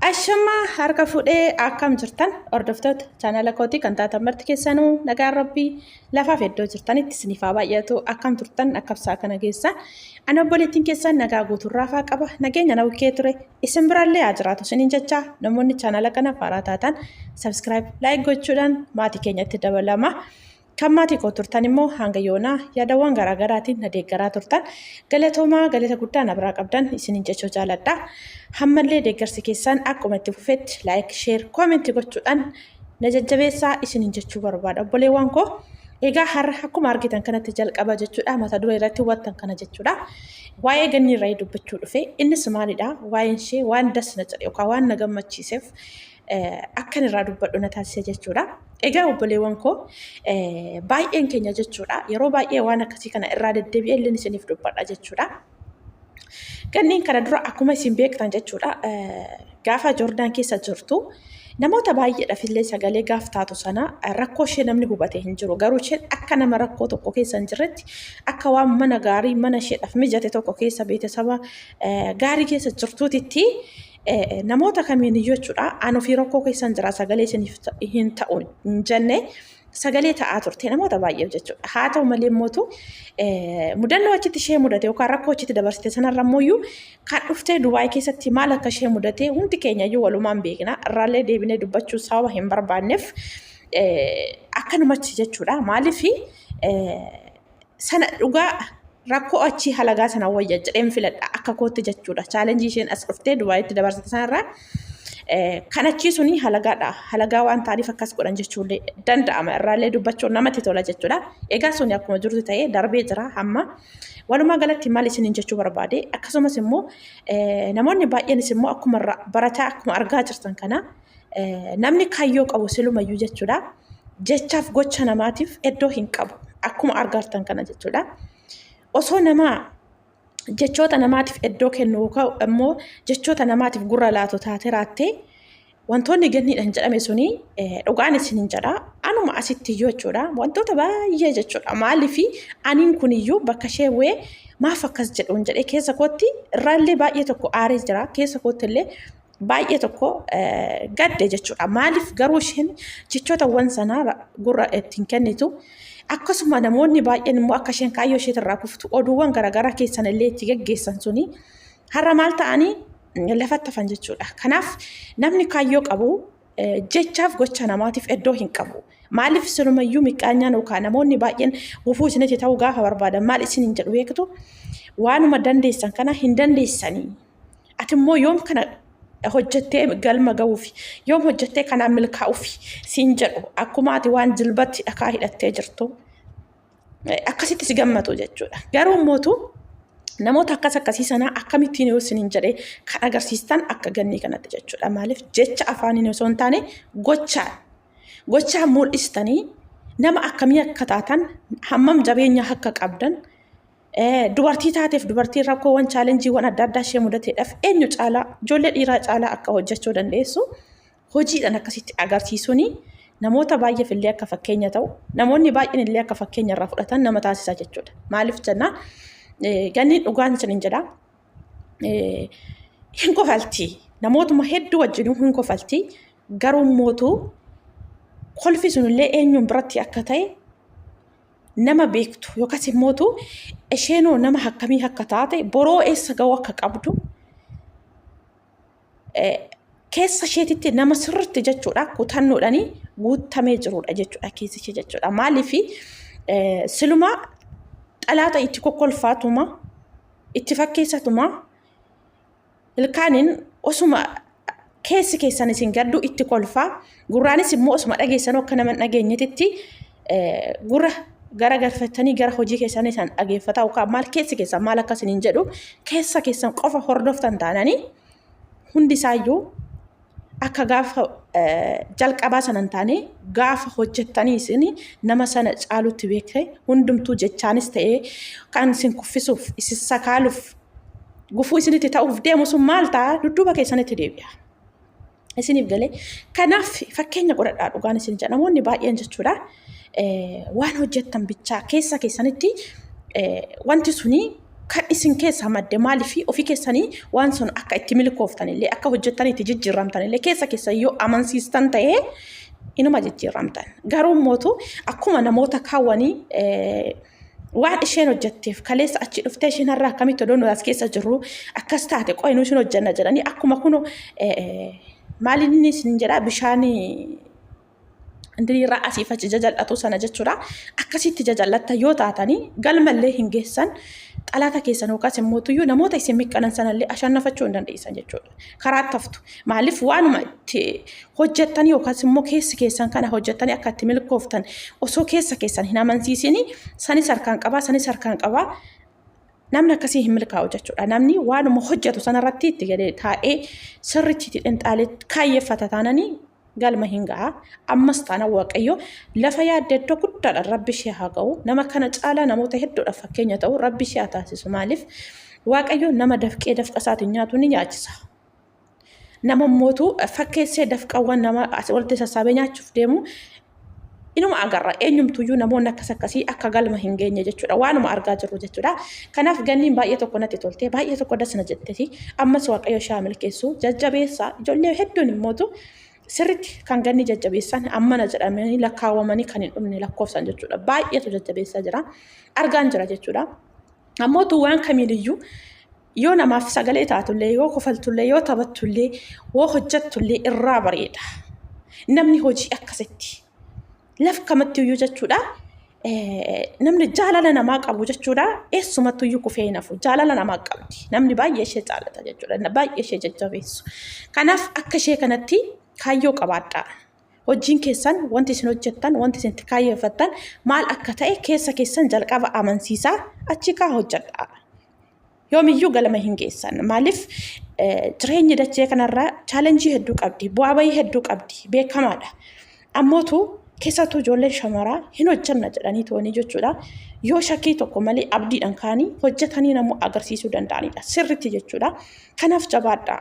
Ashama harka fuudhee akkam jirtan hordoftoota chaanala kootii kan taatan marti keessanuu nagaan rabbii lafaaf iddoo jirtanitti sinifaa baay'atu akkam turtan akkabsaa kana keessa ana obboleettiin keessan nagaa guuturraafaa qaba nageenya na bukkee ture isin biraallee haa jiraatu siniin jechaa namoonni chaanala kana faaraa taatan subscribe like gochuudhaan maatii keenyatti dabalama. Kan maatii koo turtan immoo hanga yoonaa yaadawwan garaagaraatiin na deeggaraa turtan galatoomaa galata guddaa na biraa qabdan isiniin jechuu jaaladha. Hammallee deeggarsi keessan akkuma itti fufetti like, share, comment gochuudhaan na jajjabeessaa isiniin jechuu barbaada. Obboleewwan koo egaa har'a akkuma argitan kanatti jalqaba jechuudha mata duree irratti hubattan kana jechuudha. Waa'ee ganni irraa dubbachuu dhufe innis maalidha? Waa'een ishee waan das na jedhe yookaan waan na gammachiiseef akkan irraa dubbadhu na taasise jechuudha. Egaa obboleewwan koo baay'een keenya jechuudha yeroo baay'ee waan akkasii kana irraa deddeebi'ee illee isiniif dubbadha jechuudha. Ganniin kana dura akkuma isin beektan jechuudha gaafa Joordaan keessa jirtu namoota baay'eedhaaf illee sagalee gaaf taatu sana rakkoo ishee namni hubatee hin jiru. Garuu isheen akka nama rakkoo tokko keessa hin jirretti akka waan mana gaarii mana isheedhaaf mijate tokko keessa beeksisa gaarii keessa jirtuutitti namoota kamiin jechuudha aan ofii rakkoo keessan jira sagalee isiniif hin ta'u hin jenne sagalee ta'aa turte namoota baay'eef jechuudha. Haa ta'u malee mootu mudannoo achitti ishee mudate yookaan rakkoo achitti dabarsite sanarra immoo kan dhuftee Dubaay keessatti maal akka ishee mudate hundi keenya iyyuu walumaan beekna irraallee deebinee dubbachuu sababa hin barbaanneef akkanumatti jechuudha. Maaliif sana dhugaa rakkoo achi halagaa sana wayya jedheen filadha akka kootti jechuudha. Challenge isheen as dhuftee Dubaayitti dabarsite sanarraa kan achi suni halagaadha. Halagaa waan taariif akkas godhan jechuullee danda'ama. Irraallee dubbachuun namatti tola jechuudha. Egaa suni akkuma jirtu ta'ee darbee jira hamma walumaa galatti maal isiniin jechuu barbaade akkasumas immoo namoonni baay'eenis immoo akkuma barataa akkuma argaa jirtan kana namni kaayyoo qabu silumayyuu jechuudha. Jechaaf gocha namaatiif iddoo hin qabu akkuma argaartan kana jechuudha. Osoo namaa jechoota namaatiif iddoo kennu immoo jechoota namaatiif gurra laatu taate raattee wantoonni ganniidhaan jedhame suni dhugaan isiniin jedha anuma asitti iyyuu jechuudha wantoota baay'ee jechuudha. Maaliif aniin kun iyyuu bakka ishee bu'ee maaf akkas jedhuun jedhee keessa kootti irraallee baay'ee tokko aaree jira keessa kootti illee baay'ee tokko gadde jechuudha. Maaliif garuu isheen jechootawwan sanaa gurra ittiin kennitu akkasuma namoonni baay'een immoo akka isheen kaayyoo isheetirraa kuftu oduuwwan garaagaraa keessan illee itti geggeessan suni har'a maal ta'anii lafatti hafan jechuudha. Kanaaf namni kaayyoo qabu jechaaf gocha namaatiif iddoo hin qabu. Maaliif silumayyuu miqqaanyaan yookaan namoonni baay'een wufuu isinitti ta'uu gaafa barbaadan maal isiniin jedhu beektu waanuma dandeessan kana hin dandeessanii. Ati immoo yoom kana hojjettee galma ga'uufi yoom hojjettee kanaan milkaa'uufi siin jedhu akkuma ati waan jilbatti dhakaa hidhattee jirtu akkasitti si gammatu jechuudha. Garuu mootu namoota akkasii sana akkamittiin yoo isiniin jedhee kan agarsiistan akka gannii kanatti jechuudha. Maaliif jecha afaaniin osoo hin taane gochaan mul'istanii nama akkamii akka taatan hammam jabeenya akka qabdan dubartii taateef dubartiin rakkoowwan chaalenjiiwwan adda addaa ishee mudateedhaaf eenyu caalaa ijoollee dhiiraa caalaa akka hojjechuu dandeessu hojiidhaan akkasitti agarsiisuuni namoota baay'eef illee akka fakkeenya ta'u namoonni baay'een illee akka fakkeenya irraa fudhatan nama taasisa jechuudha. Maaliif jennaa ganniin dhugaan isiniin jedha hin kofaltii namootuma hedduu wajjin hin kofaltii garuu mootuu kolfi sunillee eenyuun biratti akka ta'e nama beektu yookaas immoo isheenoo nama akkamii akka taate boroo eessa ga'u akka qabdu keessa isheetitti nama sirriitti jechuudha kutannoodhaanii guutamee jirudha jechuudha keessa ishee jechuudha. Maaliif siluma dhalaata itti kokkolfaatuma itti fakkeessatuma ilkaaniin osuma keessi keessan isin gaddu itti kolfaa gurraanis immoo osuma dhageessanoo akka nama dhageenyetitti gurra gara galfatanii gara hojii keessanii san dhageeffataa yookaan maal keessi keessan maal akkasiniin jedhu keessa keessan qofa hordoftan taananii hundi isaayyuu akka gaafa jalqabaa sana hin taane gaafa hojjettanii isin nama sana caalutti beekte hundumtuu jechaanis ta'ee kan isin kuffisuuf isin sakaaluuf gufuu isinitti ta'uuf deemu sun maal ta'a dudduuba keessanitti deebi'a. Isiniif galee kanaaf fakkeenya godhadhaa dhugaan isin jedha namoonni baay'een jechuudha. Waan hojjettan bichaa keessa keessanitti wanti suni kan isin keessa madde maaliif ofii keessanii waan sun akka itti milkooftan illee akka hojjettan itti jijjiiramtan illee keessa keessa yoo amansiistan ta'ee inuma jijjiiramtan. Garuu mootu akkuma namoota kaawwanii waan isheen hojjetteef kaleessa achi dhuftee isheen har'a akkamitti odoon as keessa jirru akkas taate qo'inuu isheen hojjenna jedhanii akkuma kun maalinni isin jedhaa bishaanii indirirraa asiif achi jajallatu sana jechuudha. Akkasitti jajallatta yoo taatanii galmallee hin geessan xalaata keessan yookaas immoo tuyyuu namoota isin miqqanan sanallee ashannafachuu hin dandeessan jechuudha. Karaa taftu maaliif waanuma itti hojjettanii yookaas immoo keessi keessan kana hojjettanii akka itti milkooftan osoo keessa keessan hin amansiisini sanis harkaan qabaa namni akkasii hin milkaa'u jechuudha. Namni waanuma hojjetu sanarratti itti galee taa'ee sirriitti xinxaalee kaayyeeffata taananii galma hin ga'a. Ammas taana waaqayyo lafa yaaddeeddoo guddaadhaan rabbi ishee haa ga'u. Nama kana caalaa namoota hedduudhaaf fakkeenya ta'u rabbi ishee haa taasisu. Maaliif waaqayyo nama dafqee dafqa isaatiin nyaatu ni nyaachisa. Nama mootu fakkeessee dafqawwan nama walitti sassaabee nyaachuuf deemu inuma agarra. Eenyumtuyyuu namoonni akkas akkasii akka galma hin geenye jechuudha. Waanuma argaa jirru jechuudha. Kanaaf ganniin baay'ee tokko natti tolte, baay'ee tokko dasna jetteeti. Ammas waaqayyo ishee haa milkeessu. Jajjabeessaa ijoollee hedduun immootu sirriitti kan ganni jajjabeessan ammana jedhamanii lakkaawwamanii kan hin dhumne lakkoofsan jechuudha. Baay'eetu jajjabeessaa jira. Argaan jira jechuudha. Ammootu waan kamiiliyyuu yoo namaaf sagalee taatullee yoo kofaltullee yoo taphattullee yoo hojjettullee irraa bareeda. Namni hojii akkasitti laf kamattiyyuu jechuudha. Namni jaalala namaa qabu jechuudha. Eessumattuyyuu kufee nafu jaalala namaa qabdi. Namni baay'ee ishee jaalata jechuudha. Baay'ee ishee jajjabeessu. Kanaaf akka ishee kanatti kaayyoo qabaadhaa. Hojiin keessan wanti isin hojjettan wanti isin kaayyeeffattan maal akka ta'e keessa keessan jalqaba amansiisaa achi kaa hojjedhaa. Yoomiyyuu galma hin geessan. Maaliif jireenyi dachee kanarraa chaalenjii hedduu qabdi. Bu'aa bayii hedduu qabdi. Beekamaadha. Ammootu keessattuu ijoolleen shamaraa hin hojjenna jedhanii toonii jechuudha. Yoo shakkii tokko malee abdiidhaan kaanii hojjetanii namuu agarsiisuu danda'anidha. Sirriitti jechuudha. Kanaaf jabaadhaa.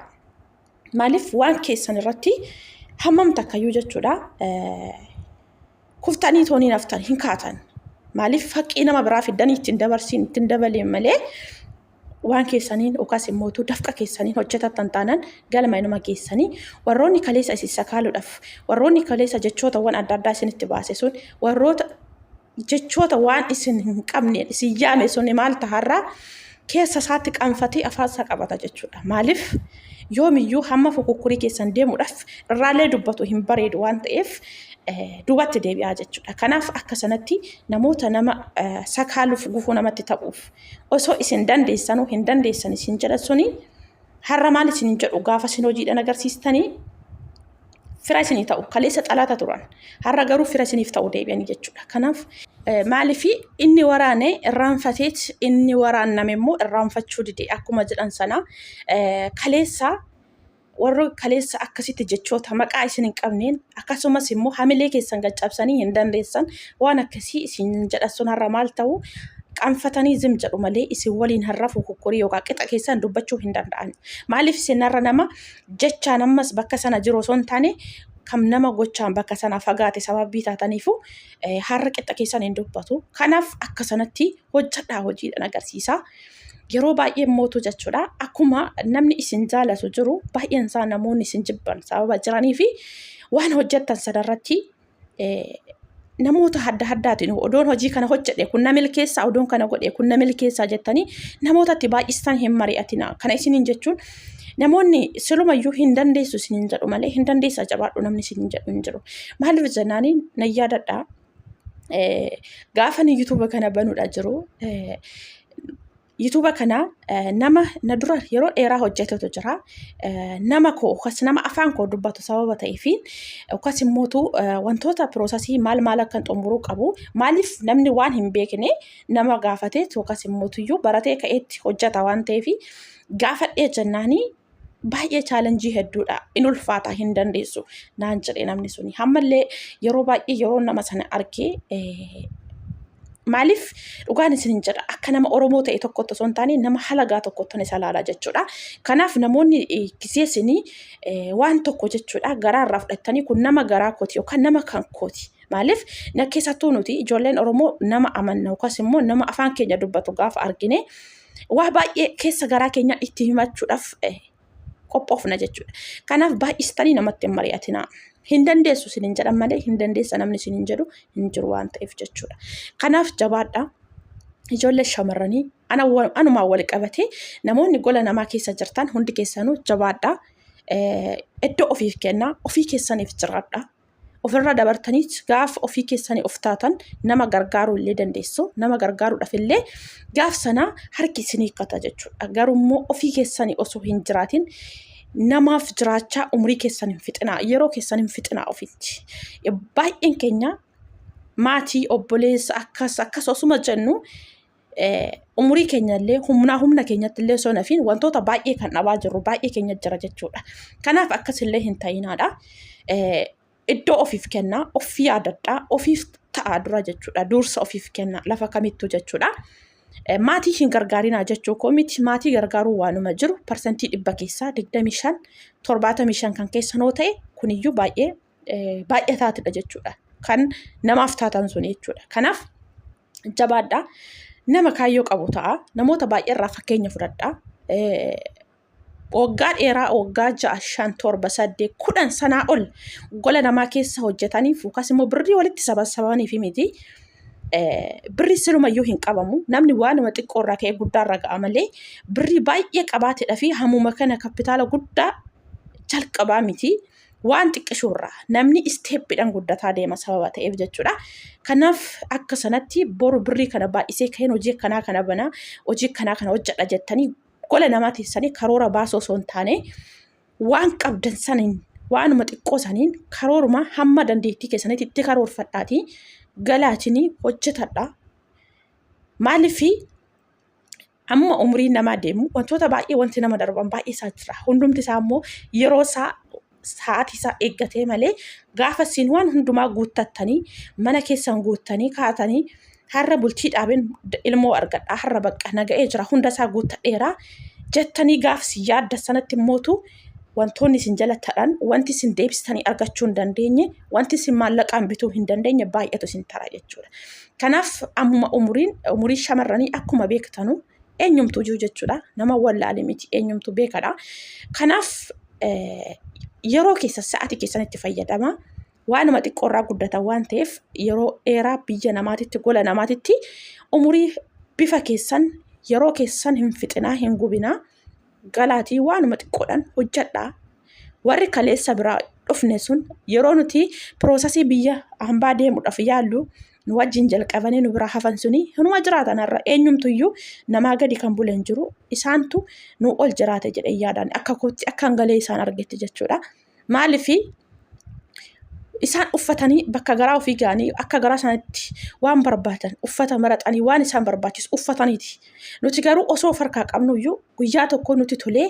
Maaliif waan keessan irratti hammam takkayyuu jechuudha. Kuftanii toonii naftan hin kaatan. Maaliif fakkii nama biraa fiddanii ittiin dabarsiin ittiin dabaleen malee waan keessaniin yookaas immoo dafqa keessaniin hojjetatan taanaan galma inuma geessanii warroonni kaleessa isin sakaaluudhaaf warroonni kaleessa jechootawwan adda addaa isinitti baase sun warroota jechoota waan isin hin qabne isin yaame sun maal taharraa keessa isaatti qaanfatee afaan isaa qabata jechuudha. Maaliif yoomiyyuu hamma fukukkurii keessan deemuudhaaf irraallee dubbatu hin bareedu waan ta'eef duubatti deebi'aa jechuudha. Kanaaf akka sanatti namoota nama sakaaluuf gufuu namatti ta'uuf osoo isin dandeessanuu hin dandeessan isin jedhan suni har'a maal isin jedhu gaafa isin hojiidhaan agarsiistanii fira isinii ta'u kaleessa xalaata turan har'a garuu fira isiniif ta'u deebi'anii jechuudha. Kanaaf maaliif inni waraane irraanfateet inni waraanname immoo irraanfachuu dide akkuma jedhan sana kaleessa warro kaleessa akkasitti jechoota maqaa isin hin qabneen akkasumas immoo hamilee keessan gaccabsanii hin dandeessan waan akkasii isin jedhan sun har'a maal ta'u qaanfatanii zim jedhu malee isin waliin har'a fukukkurii yookaan qixa keessan dubbachuu hin danda'an. Maaliif isin har'a nama jechaan ammas bakka sana jiru osoo hin taane kam nama gochaan bakka sana fagaate sababii taataniifu har'a qixa keessan hin dubbatu. Kanaaf akka sanatti hojjedhaa hojiidhaan agarsiisa. Yeroo baay'ee mootu jechuudha. Akkuma namni isin jaalatu jiru baay'een isaa namoonni isin jibban sababa jiranii fi waan hojjettan sadarratti namoota adda addaatiin odoon hojii kana hojjedhe kun na milkeessaa odoon kana godhe kun na milkeessaa jettanii namootatti baay'istan hin mari'atina. Kana isiniin jechuun namoonni silumayyuu hin dandeessu isiniin jedhu malee hin dandeessaa jabaadhu namni isiniin jedhu hin jiru. Maaliif jennaanii na yaadadhaa gaafa ni YouTube kana banuudha jiru. YouTube kana nama na dura yeroo dheeraa hojjetetu jira. Nama koo yookaas nama afaan koo dubbatu sababa ta'eefiin yookaas immoo wantoota piroosasii maal akka xumuruu qabu maaliif namni waan hin beekne nama gaafatee yookaas immoo baratee ka'eetti hojjeta waan ta'eef gaafadhee jennaanii baay'ee chaalenjii hedduudha. In ulfaata hin dandeessu naan jedhee namni suni hammallee yeroo baay'ee yeroo nama sana argee maaliif dhugaan isin jedha akka nama Oromoo ta'e tokkotti osoo hin taane nama halagaa tokkotti isa ilaala jechuudha. Kanaaf namoonni kiseessanii waan tokko jechuudha garaarraa fudhatanii kun nama garaa kooti yookaan nama kan kooti. Maaliif na keessattuu nuti ijoolleen Oromoo nama amanna yookaas immoo nama afaan keenya dubbatu gaafa argine waa baay'ee keessa garaa keenya itti himachuudhaaf qophoofna jechuudha. Kanaaf baay'istanii namatti hin mari'atinaa. Hin dandeessu isin hin jedhan malee hin dandeessa namni isin hin jedhu hin jiru waan ta'eef jechuudha. Kanaaf jabaadhaa. Ijoollee shamarranii anumaan wal qabatee namoonni gola namaa keessa jirtan hundi keessanuu jabaadhaa. Iddoo ofiif kennaa, ofii keessaniif jiraadhaa. Ofirra dabartaniis gaafa ofii keessanii of taatan nama gargaaruu illee dandeessu. Nama gargaaruudhaaf illee gaaf sanaa harki isinii hiikkata jechuudha. Garuu ofii keessanii osoo hin jiraatin namaaf jiraachaa umrii keessan hin fixinaa, yeroo keessan hin fixinaa ofitti. Baay'een keenya maatii obboleessa akkas osuma jennu umurii keenya illee humna keenyatti illee osoo nafiin wantoota baay'ee kan dhabaa jirru baay'ee keenya jira jechuudha. Kanaaf akkas illee hin ta'inaadha. Iddoo ofiif kennaa, ofii yaadadhaa, ofiif ta'aa dura jechuudha. Dursa ofiif kennaa lafa kamittuu jechuudha. Maatii hin gargaarinaa jechuu koo miti. Maatii gargaaruu waanuma jiru parsantii 100 keessaa 25 75 kan keessanoo ta'e kuniyyuu baay'ee taatidha jechuudha. Kan namaaf taatan sun jechuudha. Kanaaf jabaadhaa. Nama kaayyoo qabu ta'a. Namoota baay'ee irraa fakkeenya fudhadhaa. Waggaa dheeraa waggaa 6, 5, 7, 8, 10 sanaa ol gola namaa keessa hojjetaniif yookaas immoo birrii walitti sabasabaniif miti. Birrii silumayyuu hin qabamu. Namni waanuma xiqqoo irraa ka'ee guddaa irra ga'a malee birrii baay'ee qabaatedha fi hammuma kana kapitaala guddaa jalqabaa miti. Waan xiqqishuurraa namni isteeppiidhaan guddataa deema sababa ta'eef jechuudha. Kanaaf akka sanatti boru birrii kana baay'isee ka'een hojii akkanaa kana banaa, hojii akkanaa kana hojjedha jettanii gola namaa teessanii karoora baasoo osoo hin taane waan qabdan saniin waanuma xiqqoo saniin karooruma hamma dandeettii keessanitti itti karoorfadhaatii galaatinii hojjetadha. Maaliif amma umriin namaa deemu wantoota baay'ee wanti nama darban baay'ee isaa jira. Hundumti isaa immoo yeroo isaa sa'aatii isaa eeggatee malee gaafa isin waan hundumaa guuttattanii mana keessan guuttanii kaatanii har'a bultii dhaabeen ilmoo argadhaa har'a bakka naga'ee jira hunda isaa guuttadheeraa jettanii gaafsi yaadda sanatti mootu wantoonni isin jala ta'an wanti isin deebistanii argachuu hin dandeenye wanti isin maallaqaan bituu hin dandeenye baay'eetu isin tara jechuudha. Kanaaf amma umurii shamarranii akkuma beektanu eenyumtuu jiru jechuudha. Nama wallaalee miti eenyumtuu beekadha. Kanaaf yeroo keessa sa'aatii keessanitti fayyadama. Waanuma xiqqoorraa guddatan waan ta'eef yeroo dheeraa biyya namaatitti gola namaatitti umurii bifa keessan yeroo keessan hin fixinaa hin gubinaa galaatii waanuma xiqqoodhaan hojjedhaa. Warri kaleessa biraa dhufne sun yeroo nuti piroosasii biyya hambaa deemuudhaaf yaallu nu wajjin jalqabanii nu biraa hafan suni hinuma jiraatan irra eenyumtuyyuu namaa gadi kan bulan jiru isaantu nu ol jiraate jedhee yaadaan akka kootti akka hangalee isaan argetti jechuudha. Maaliif isaan uffatanii bakka garaa ofii ga'anii akka garaa sanatti waan barbaadan uffata maratanii waan isaan barbaachisu uffataniiti. Nuti garuu osoo farkaa qabnuyyuu guyyaa tokko nuti tolee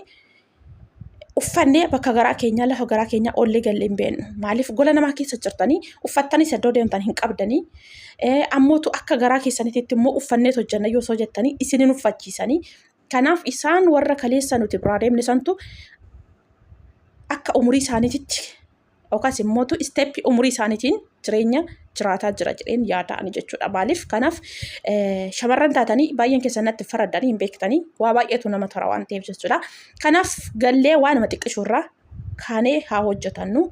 uffannee bakka garaa keenya lafa garaa keenya ollee gallee hin beeknu. Maaliif gola namaa keessa jirtanii uffattanii iddoo deemtan hin qabdanii ammootu akka garaa keessanitti immoo uffannee hojjanna yoo jettanii isinin uffachiisanii. Kanaaf isaan warra kaleessa nuti biraa deemne santu akka umurii isaaniitti yookaas immoo isteeppii umurii isaaniitiin jireenya jiraataa jira jedheen yaada'ani jechuudha. Maaliif kanaaf shamarran taatanii baay'een keessanatti faraddanii hin beektanii waa baay'eetu nama tara waan ta'eef jechuudha. Kanaaf gallee waanuma xiqqishuurraa kaanee haa hojjetannu.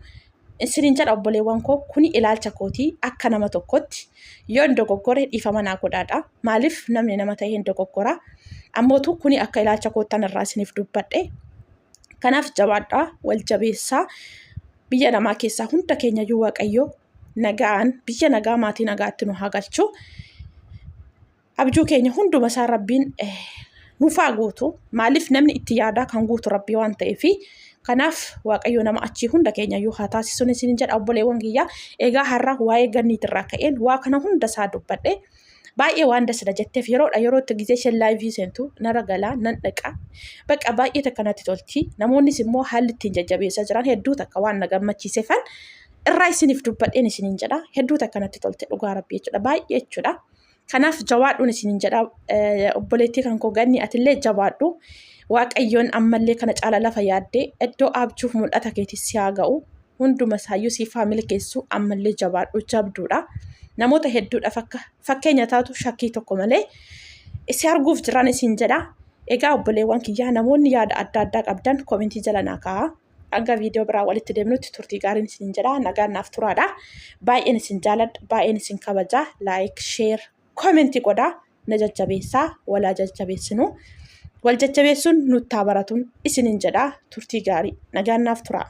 Isiniin jedha obboleewwan koo kuni ilaalcha kootii akka nama tokkotti yoo hin dogoggore dhiifama naa godhaadha. Maaliif namni nama ta'ee hin dogoggora. Ammootu kuni akka ilaalcha koottan irraa isiniif dubbadhe. Kanaaf jabaadhaa wal jabeessaa. Biyya namaa keessaa hunda keenyayyuu waaqayyoo nagaan biyya nagaa maatii nagaatti nu haa galchu. Abjuu keenya hunduma isaa rabbiin nuuf haa guutu. Maaliif namni itti yaadaa kan guutu rabbii waan ta'eef kanaaf waaqayyoo nama achii hunda keenyayyuu haa taasisuun isiniin jedha obboleewwan kiyyaa. Egaa har'a waa'ee ganniitirraa ka'een waa kana hunda isaa dubbadhe. Baay'ee waan dasida jetteef yerootti gizee isheen laayivii seentu nara galaa nan dhaqa. Bakka baay'ee takkanatti tolti. Namoonnis immoo haalli ittiin jajjabeessaa jiran hedduu takka waan na gammachiiseefan irraa isiniif dubbadheen isiniin jedha. Hedduu takkanatti tolte dhugaa rabbii jechuudha. Baay'ee jechuudha. Kanaaf jawaadhuun isiniin jedha obboleettii kan koo ganni atillee jawaadhu. Waaqayyoon ammallee kana caala lafa yaaddee iddoo abjuuf mul'ata keetii si haa ga'u. Hunduma isaayyuu siifaa milkeessu ammallee jabaadhu jabduudha. Namoota hedduudhaaf akka fakkeenya taatu shakkii tokko malee si arguuf jiran isin jedha. Egaa obboleewwan kiyyaa namoonni yaada adda addaa qabdan koomentii jala naa kaa'aa. Hanga viidiyoo biraa walitti deemnutti turtii gaariin isin jedha. Nagaan naaf turaadha. Baay'een isin jaaladha. Baay'een isin kabajaa. Laayik, sheer, koomentii godhaa. Na jajjabeessaa. Walaa jajjabeessinu. Wal jajjabeessuun nutti haa baratuun isinin jedha. Turtii gaarii. Nagaan naaf turaa.